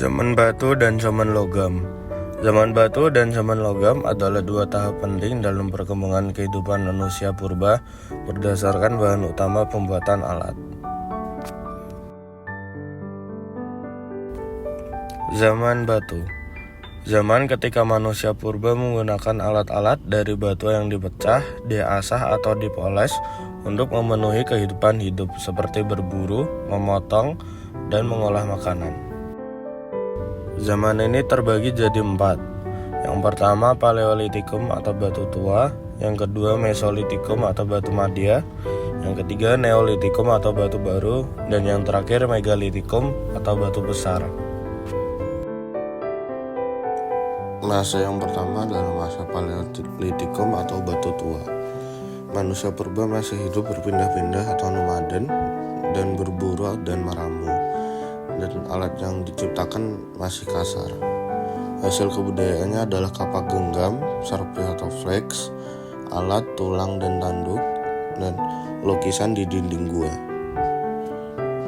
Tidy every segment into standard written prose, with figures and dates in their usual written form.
Zaman batu dan zaman logam. Zaman batu dan zaman logam adalah dua tahap penting dalam perkembangan kehidupan manusia purba berdasarkan bahan utama pembuatan alat. Zaman batu. Zaman ketika manusia purba menggunakan alat-alat dari batu yang dipecah, diasah atau dipoles untuk memenuhi kehidupan hidup seperti berburu, memotong, dan mengolah makanan. Zaman ini terbagi jadi 4. Yang pertama Paleolitikum atau batu tua, yang kedua Mesolitikum atau batu madya, yang ketiga Neolitikum atau batu baru, dan yang terakhir Megalitikum atau batu besar. Masa yang pertama adalah masa Paleolitikum atau batu tua. Manusia purba masih hidup berpindah-pindah atau nomaden dan berburu dan meramu, dan alat yang diciptakan masih kasar. Hasil kebudayaannya adalah kapak genggam, serpih atau flex, alat, tulang dan tanduk, dan lukisan di dinding gua.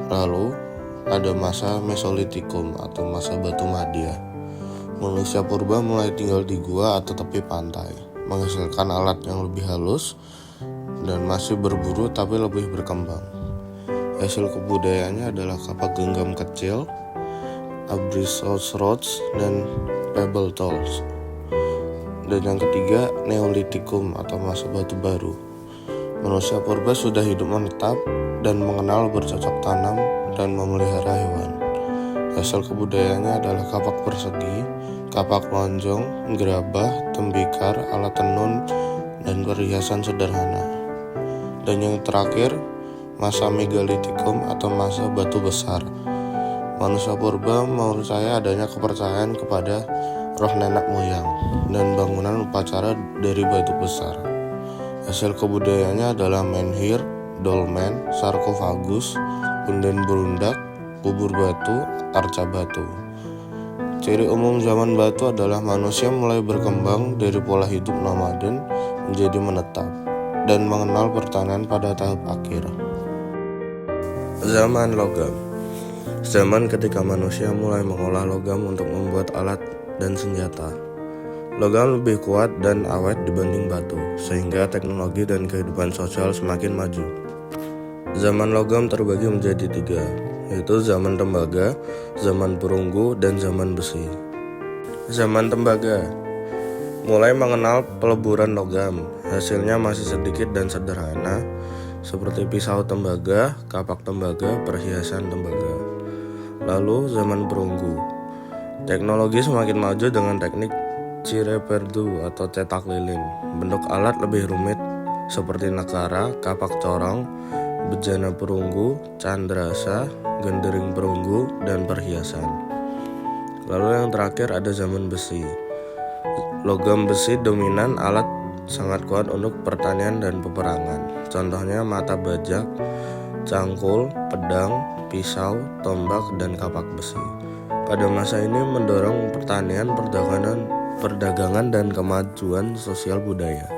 Lalu ada masa Mesolitikum atau masa batu madya. Manusia purba mulai tinggal di gua atau tepi pantai, menghasilkan alat yang lebih halus dan masih berburu tapi lebih berkembang. Hasil kebudayaannya adalah kapak genggam kecil, abrisius rods, dan pebble tools. Dan yang ketiga, Neolitikum atau masa batu baru. Manusia purba sudah hidup menetap dan mengenal bercocok tanam dan memelihara hewan. Hasil kebudayaannya adalah kapak persegi, kapak lonjong, gerabah, tembikar, alat tenun, dan perhiasan sederhana. Dan yang terakhir, masa Megalitikum atau masa batu besar. Manusia purba mempercaya adanya kepercayaan kepada roh nenek moyang dan bangunan upacara dari batu besar. Hasil kebudayaannya adalah menhir, dolmen, sarkofagus, punden berundak, kubur batu, arca batu. Ciri umum zaman batu adalah manusia mulai berkembang dari pola hidup nomaden menjadi menetap dan mengenal pertanian pada tahap akhir. Zaman logam. Zaman ketika manusia mulai mengolah logam untuk membuat alat dan senjata. Logam lebih kuat dan awet dibanding batu, sehingga teknologi dan kehidupan sosial semakin maju. Zaman logam terbagi menjadi 3, yaitu zaman tembaga, zaman perunggu, dan zaman besi. Zaman tembaga mulai mengenal peleburan logam, hasilnya masih sedikit dan sederhana, seperti pisau tembaga, kapak tembaga, perhiasan tembaga. Lalu zaman perunggu. Teknologi semakin maju dengan teknik cireperdu atau cetak lilin. Bentuk alat lebih rumit seperti nekara, kapak corong, bejana perunggu, candrasa, gendering perunggu, dan perhiasan. Lalu yang terakhir ada zaman besi. Logam besi dominan, alat sangat kuat untuk pertanian dan peperangan. Contohnya mata bajak, cangkul, pedang, pisau, tombak, dan kapak besi. Pada masa ini mendorong pertanian, perdagangan, dan kemajuan sosial budaya.